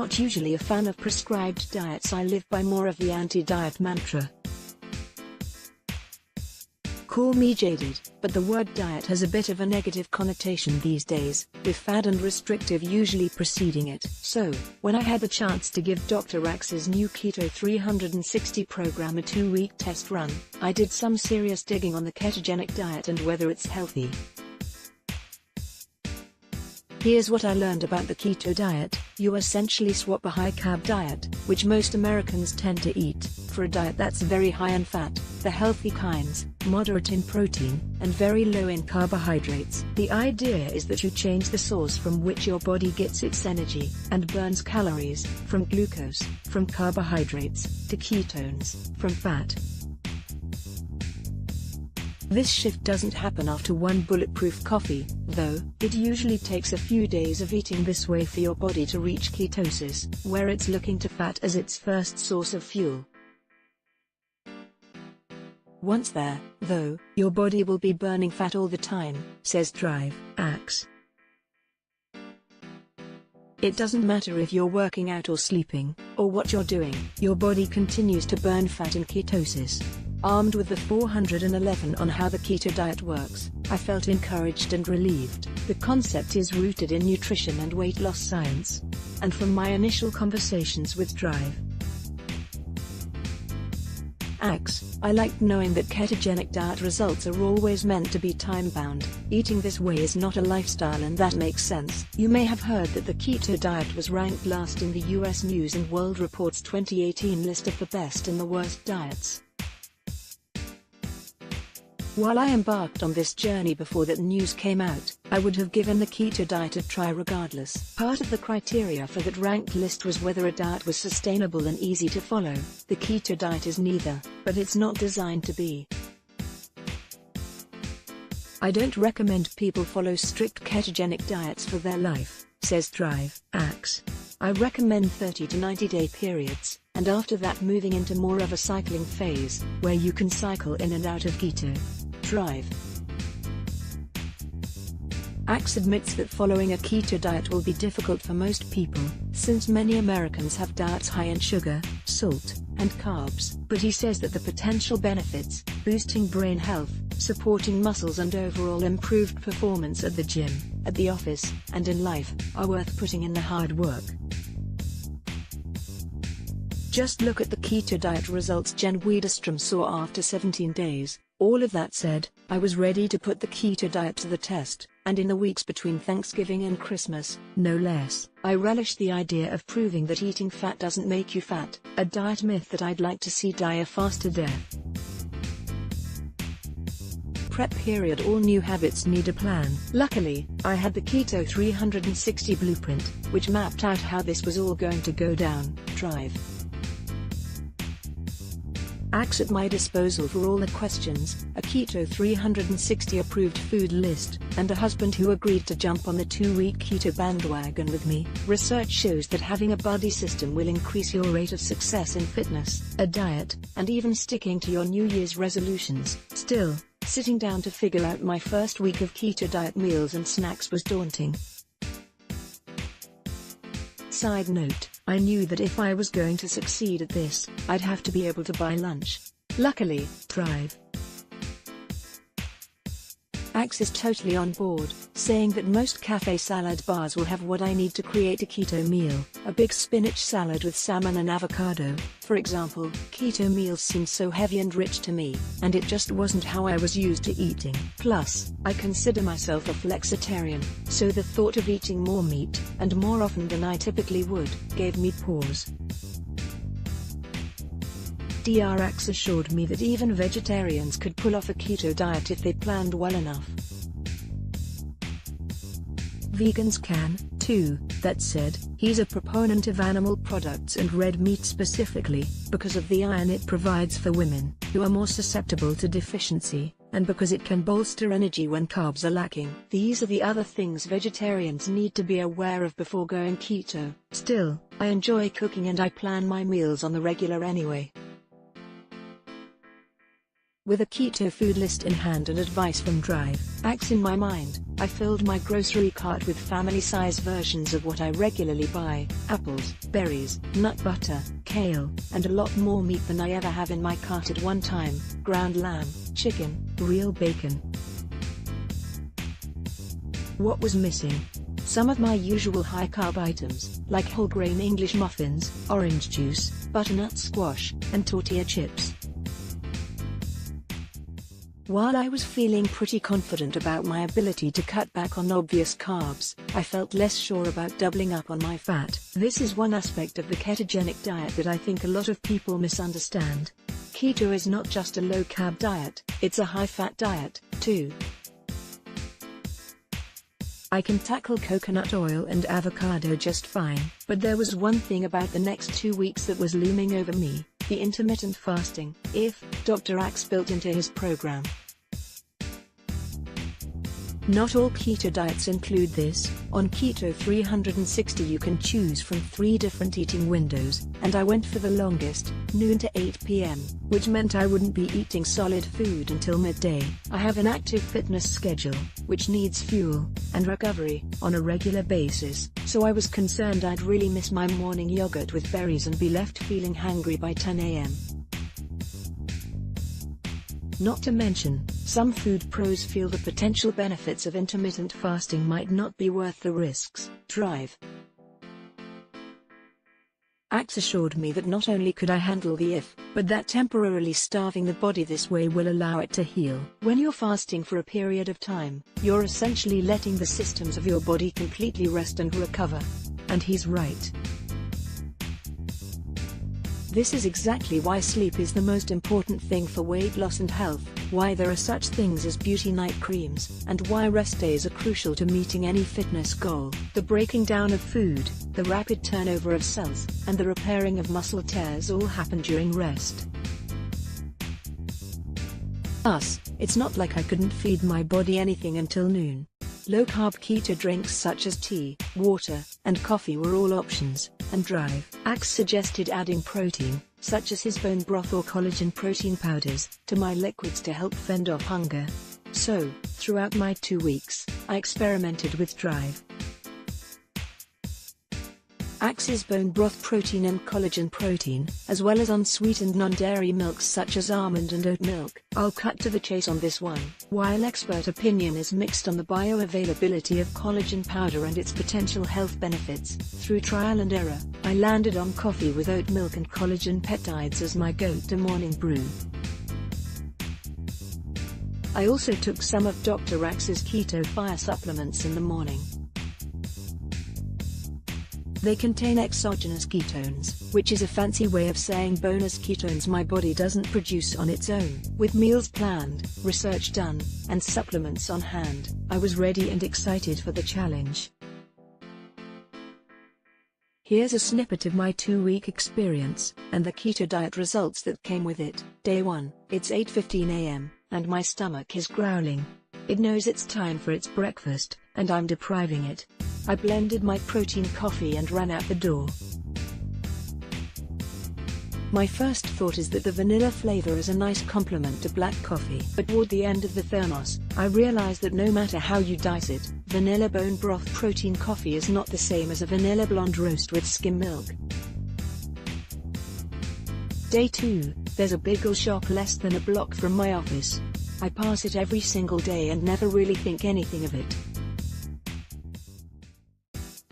not usually a fan of prescribed diets. I live by more of the anti-diet mantra. Call me jaded, but the word diet has a bit of a negative connotation these days, with fad and restrictive usually preceding it. So, when I had the chance to give Dr. Axe's new Keto 360 program a 2-week test run, I did some serious digging on the ketogenic diet and whether it's healthy. Here's what I learned about the keto diet. You essentially swap a high-carb diet, which most Americans tend to eat, for a diet that's very high in fat, the healthy kinds, moderate in protein, and very low in carbohydrates. The idea is that you change the source from which your body gets its energy, and burns calories, from glucose, from carbohydrates, to ketones, from fat. This shift doesn't happen after one bulletproof coffee, though. It usually takes a few days of eating this way for your body to reach ketosis, where it's looking to fat as its first source of fuel. Once there, though, your body will be burning fat all the time, says Dr. Axe. It doesn't matter if you're working out or sleeping, or what you're doing, your body continues to burn fat in ketosis. Armed with the 411 on how the keto diet works, I felt encouraged and relieved. The concept is rooted in nutrition and weight loss science. And from my initial conversations with Dr. Axe, I liked knowing that ketogenic diet results are always meant to be time-bound. Eating this way is not a lifestyle, and that makes sense. You may have heard that the keto diet was ranked last in the US News & World Report's 2018 list of the best and the worst diets. While I embarked on this journey before that news came out, I would have given the keto diet a try regardless. Part of the criteria for that ranked list was whether a diet was sustainable and easy to follow. The keto diet is neither, but it's not designed to be. I don't recommend people follow strict ketogenic diets for their life, says Dr. Axe. I recommend 30 to 90-day periods, and after that moving into more of a cycling phase, where you can cycle in and out of keto. Dr. Axe admits that following a keto diet will be difficult for most people, since many Americans have diets high in sugar, salt, and carbs. But he says that the potential benefits, boosting brain health, supporting muscles and overall improved performance at the gym, at the office, and in life, are worth putting in the hard work. Just look at the keto diet results Jen Widerstrom saw after 17 days. All of that said, I was ready to put the keto diet to the test, and in the weeks between Thanksgiving and Christmas, no less, I relish the idea of proving that eating fat doesn't make you fat, a diet myth that I'd like to see die a faster death. Prep period. All new habits need a plan. Luckily, I had the Keto 360 blueprint, which mapped out how this was all going to go down. Dr. Axe at my disposal for all the questions, a Keto 360 approved food list, and a husband who agreed to jump on the 2-week keto bandwagon with me. Research shows that having a buddy system will increase your rate of success in fitness, a diet, and even sticking to your New Year's resolutions. Still, sitting down to figure out my first week of keto diet meals and snacks was daunting. Side note, I knew that if I was going to succeed at this, I'd have to be able to buy lunch. Luckily, Dr. Axe is totally on board, saying that most cafe salad bars will have what I need to create a keto meal, a big spinach salad with salmon and avocado, for example. Keto meals seem so heavy and rich to me, and it just wasn't how I was used to eating. Plus, I consider myself a flexitarian, so the thought of eating more meat, and more often than I typically would, gave me pause. Dr. Axe assured me that even vegetarians could pull off a keto diet if they planned well enough. Vegans can, too. That said, he's a proponent of animal products and red meat specifically, because of the iron it provides for women, who are more susceptible to deficiency, and because it can bolster energy when carbs are lacking. These are the other things vegetarians need to be aware of before going keto. Still, I enjoy cooking and I plan my meals on the regular anyway. With a keto food list in hand and advice from Drive, Axe in my mind, I filled my grocery cart with family-size versions of what I regularly buy: apples, berries, nut butter, kale, and a lot more meat than I ever have in my cart at one time: ground lamb, chicken, real bacon. What was missing? Some of my usual high-carb items, like whole grain English muffins, orange juice, butternut squash, and tortilla chips. While I was feeling pretty confident about my ability to cut back on obvious carbs, I felt less sure about doubling up on my fat. This is one aspect of the ketogenic diet that I think a lot of people misunderstand. Keto is not just a low-carb diet, it's a high-fat diet, too. I can tackle coconut oil and avocado just fine, but there was one thing about the next 2 weeks that was looming over me: the intermittent fasting, Dr. Axe built into his program. Not all keto diets include this. On Keto 360 you can choose from 3 different eating windows, and I went for the longest, noon to 8 p.m., which meant I wouldn't be eating solid food until midday. I have an active fitness schedule, which needs fuel and recovery on a regular basis, so I was concerned I'd really miss my morning yogurt with berries and be left feeling hangry by 10 a.m. Not to mention, some food pros feel the potential benefits of intermittent fasting might not be worth the risks. Drive. Axe assured me that not only could I handle the but that temporarily starving the body this way will allow it to heal. When you're fasting for a period of time, you're essentially letting the systems of your body completely rest and recover. And he's right. This is exactly why sleep is the most important thing for weight loss and health, why there are such things as beauty night creams, and why rest days are crucial to meeting any fitness goal. The breaking down of food, the rapid turnover of cells, and the repairing of muscle tears all happen during rest. Thus, it's not like I couldn't feed my body anything until noon. Low-carb keto drinks such as tea, water, and coffee were all options, and Drive Axe suggested adding protein, such as his bone broth or collagen protein powders, to my liquids to help fend off hunger. So, throughout my 2 weeks, I experimented with Drive Axe's bone broth protein and collagen protein, as well as unsweetened non-dairy milks such as almond and oat milk. I'll cut to the chase on this one. While expert opinion is mixed on the bioavailability of collagen powder and its potential health benefits, through trial and error, I landed on coffee with oat milk and collagen peptides as my go-to morning brew. I also took some of Dr. Axe's Keto Fire supplements in the morning. They contain exogenous ketones, which is a fancy way of saying bonus ketones my body doesn't produce on its own. With meals planned, research done, and supplements on hand, I was ready and excited for the challenge. Here's a snippet of my 2-week experience, and the keto diet results that came with it. Day 1, it's 8:15 a.m., and my stomach is growling. It knows it's time for its breakfast, and I'm depriving it. I blended my protein coffee and ran out the door. My first thought is that the vanilla flavor is a nice complement to black coffee. But toward the end of the thermos, I realized that no matter how you dice it, vanilla bone broth protein coffee is not the same as a vanilla blonde roast with skim milk. Day 2, there's a bagel shop less than a block from my office. I pass it every single day and never really think anything of it.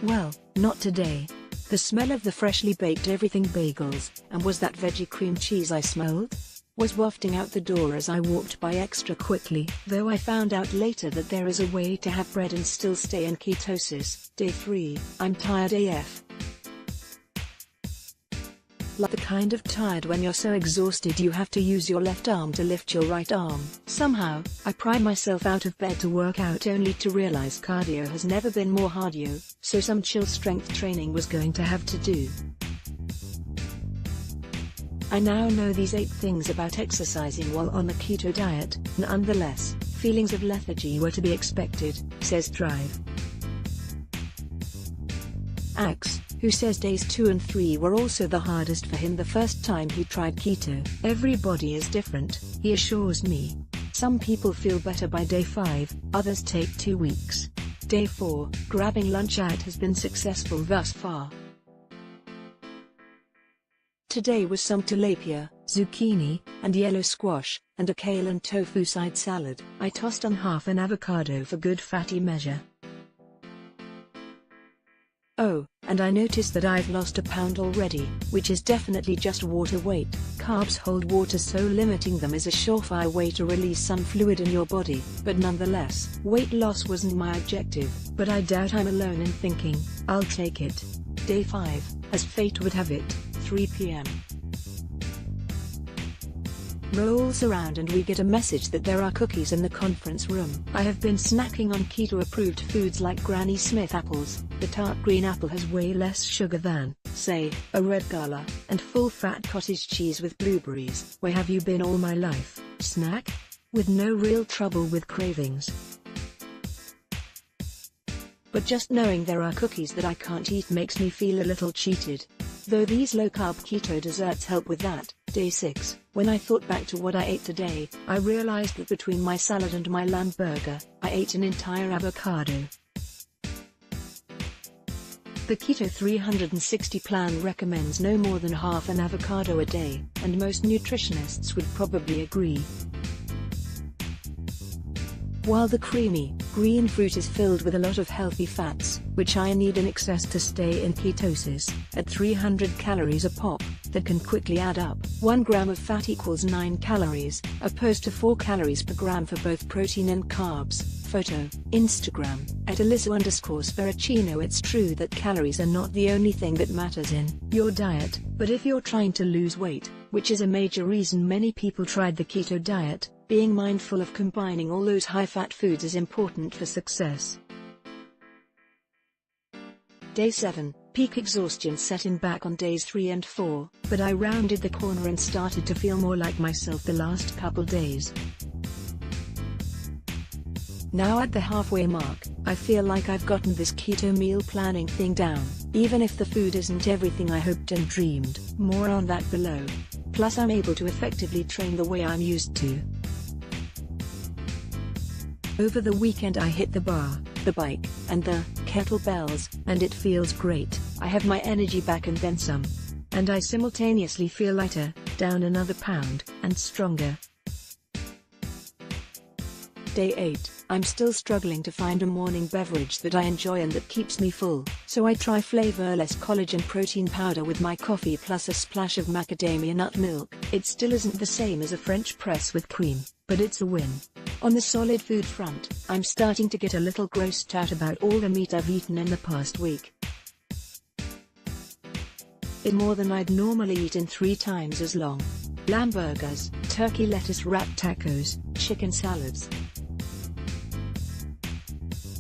Well, not today. The smell of the freshly baked everything bagels, and was that veggie cream cheese I smelled, was wafting out the door as I walked by extra quickly, though I found out later that there is a way to have bread and still stay in ketosis. Day 3, I'm tired AF. Like the kind of tired when you're so exhausted you have to use your left arm to lift your right arm. Somehow, I pry myself out of bed to work out only to realize cardio has never been more cardio, so some chill strength training was going to have to do. I now know these 8 things about exercising while on the keto diet. Nonetheless, feelings of lethargy were to be expected, says Drive Axe. who says days 2 and 3 were also the hardest for him the first time he tried keto. Everybody is different, he assures me. Some people feel better by day 5, others take 2 weeks. Day 4, grabbing lunch out has been successful thus far. Today was some tilapia, zucchini, and yellow squash, and a kale and tofu side salad. I tossed on half an avocado for good fatty measure. Oh, and I noticed that I've lost a pound already, which is definitely just water weight. Carbs hold water, so limiting them is a surefire way to release some fluid in your body, but nonetheless, weight loss wasn't my objective, but I doubt I'm alone in thinking, I'll take it. Day 5, as fate would have it, 3 p.m. rolls around and we get a message that there are cookies in the conference room. I have been snacking on keto-approved foods like Granny Smith apples. The tart green apple has way less sugar than, say, a red gala, and full-fat cottage cheese with blueberries. Where have you been all my life, snack? With no real trouble with cravings. But just knowing there are cookies that I can't eat makes me feel a little cheated. Though these low-carb keto desserts help with that. Day 6, when I thought back to what I ate today, I realized that between my salad and my lamb burger, I ate an entire avocado. The Keto 360 plan recommends no more than half an avocado a day, and most nutritionists would probably agree. While the creamy, green fruit is filled with a lot of healthy fats, which I need in excess to stay in ketosis, at 300 calories a pop, that can quickly add up. 1 gram of fat equals 9 calories, opposed to 4 calories per gram for both protein and carbs. Photo, Instagram, at Alyssa_Speracino. It's true that calories are not the only thing that matters in your diet, but if you're trying to lose weight, which is a major reason many people tried the keto diet, being mindful of combining all those high-fat foods is important for success. Day 7, peak exhaustion set in back on days 3 and 4, but I rounded the corner and started to feel more like myself the last couple days. Now at the halfway mark, I feel like I've gotten this keto meal planning thing down, even if the food isn't everything I hoped and dreamed. More on that below. Plus I'm able to effectively train the way I'm used to. Over the weekend I hit the bar, the bike, and the kettlebells, and it feels great. I have my energy back and then some. And I simultaneously feel lighter, down another pound, and stronger. Day 8, I'm still struggling to find a morning beverage that I enjoy and that keeps me full, so I try flavorless collagen protein powder with my coffee plus a splash of macadamia nut milk. It still isn't the same as a French press with cream, but it's a win. On the solid food front, I'm starting to get a little grossed out about all the meat I've eaten in the past week. It's more than I'd normally eat in 3 times as long. Lamb burgers, turkey lettuce wrap tacos, chicken salads.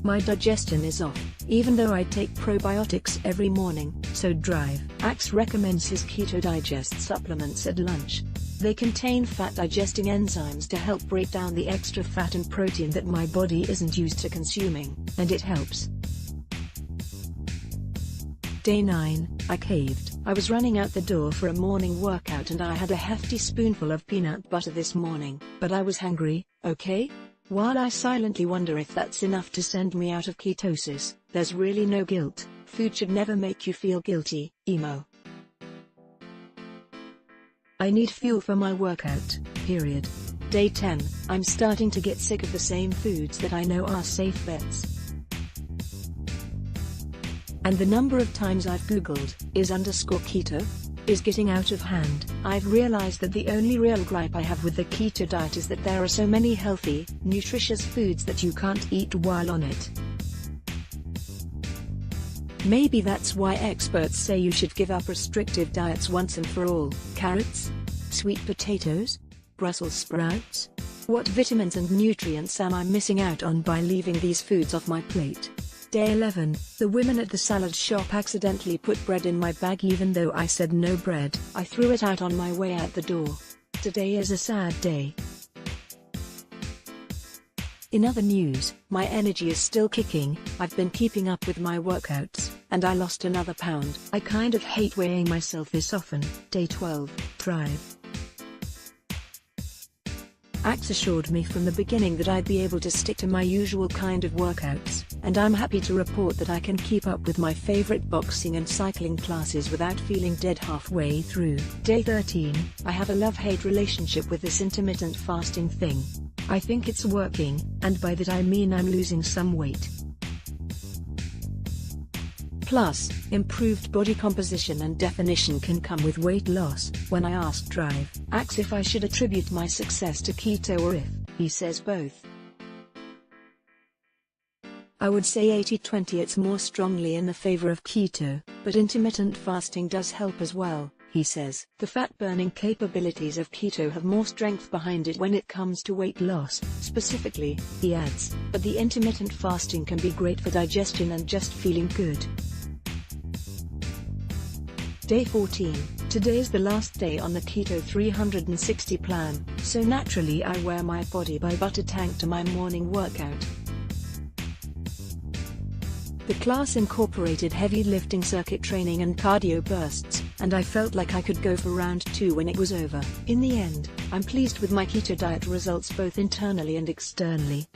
My digestion is off, even though I take probiotics every morning, so Drive Axe recommends his Keto Digest supplements at lunch. They contain fat-digesting enzymes to help break down the extra fat and protein that my body isn't used to consuming, and it helps. Day 9, I caved. I was running out the door for a morning workout and I had a hefty spoonful of peanut butter this morning, but I was hungry, okay? While I silently wonder if that's enough to send me out of ketosis, there's really no guilt. Food should never make you feel guilty, emo. I need fuel for my workout, period. Day 10, I'm starting to get sick of the same foods that I know are safe bets. And the number of times I've googled, _keto? Is getting out of hand. I've realized that the only real gripe I have with the keto diet is that there are so many healthy, nutritious foods that you can't eat while on it. Maybe that's why experts say you should give up restrictive diets once and for all. Carrots? Sweet potatoes? Brussels sprouts? What vitamins and nutrients am I missing out on by leaving these foods off my plate? Day 11, the women at the salad shop accidentally put bread in my bag even though I said no bread. I threw it out on my way out the door. Today is a sad day. In other news, my energy is still kicking. I've been keeping up with my workouts, and I lost another pound. I kind of hate weighing myself this often. Day 12, Thrive. Axe assured me from the beginning that I'd be able to stick to my usual kind of workouts, and I'm happy to report that I can keep up with my favorite boxing and cycling classes without feeling dead halfway through. Day 13, I have a love-hate relationship with this intermittent fasting thing. I think it's working, and by that I mean I'm losing some weight. Plus, improved body composition and definition can come with weight loss. When I asked Drive Axe if I should attribute my success to keto or if, he says both. I would say 80-20. It's more strongly in the favor of keto, but intermittent fasting does help as well, he says. The fat-burning capabilities of keto have more strength behind it when it comes to weight loss, specifically, he adds, but the intermittent fasting can be great for digestion and just feeling good. Day 14. Today's the last day on the Keto 360 plan, so naturally I wear my Body by Butter tank to my morning workout. The class incorporated heavy lifting circuit training and cardio bursts, and I felt like I could go for round 2 when it was over. In the end, I'm pleased with my keto diet results both internally and externally.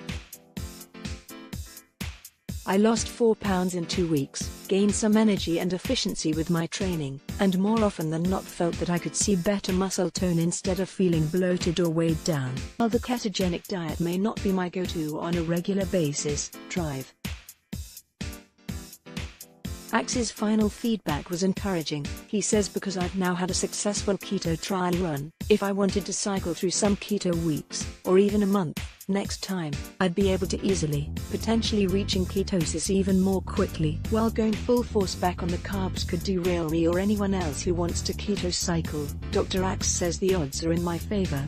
I lost 4 pounds in 2 weeks, gained some energy and efficiency with my training, and more often than not felt that I could see better muscle tone instead of feeling bloated or weighed down. While the ketogenic diet may not be my go-to on a regular basis, Drive Axe's final feedback was encouraging. He says, because I've now had a successful keto trial run, if I wanted to cycle through some keto weeks, or even a month, next time, I'd be able to easily, potentially reaching ketosis even more quickly. While going full force back on the carbs could derail me or anyone else who wants to keto cycle, Dr. Axe says the odds are in my favor.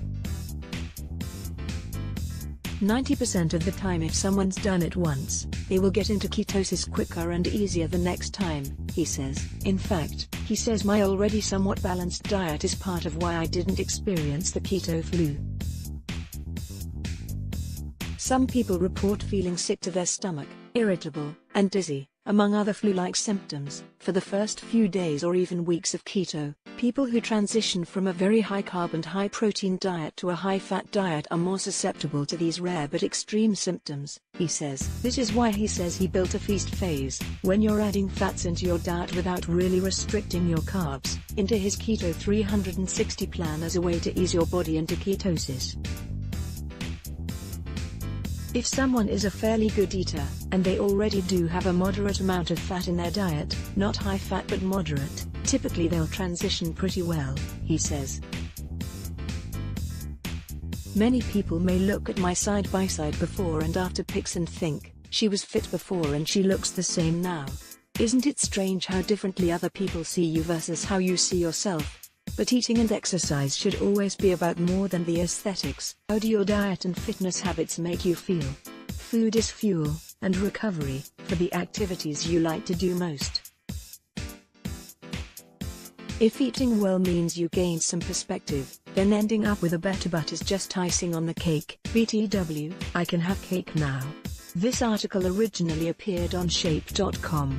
90% of the time, if someone's done it once, they will get into ketosis quicker and easier the next time, he says. In fact, he says my already somewhat balanced diet is part of why I didn't experience the keto flu. Some people report feeling sick to their stomach, irritable, and dizzy, among other flu-like symptoms, for the first few days or even weeks of keto. People who transition from a very high-carb and high-protein diet to a high-fat diet are more susceptible to these rare but extreme symptoms, he says. This is why he says he built a feast phase, when you're adding fats into your diet without really restricting your carbs, into his Keto 360 plan as a way to ease your body into ketosis. If someone is a fairly good eater, and they already do have a moderate amount of fat in their diet, not high fat but moderate, typically they'll transition pretty well, he says. Many people may look at my side-by-side before and after pics and think, she was fit before and she looks the same now. Isn't it strange how differently other people see you versus how you see yourself? But eating and exercise should always be about more than the aesthetics. How do your diet and fitness habits make you feel? Food is fuel, and recovery, for the activities you like to do most. If eating well means you gain some perspective, then ending up with a better butt is just icing on the cake. BTW, I can have cake now. This article originally appeared on shape.com.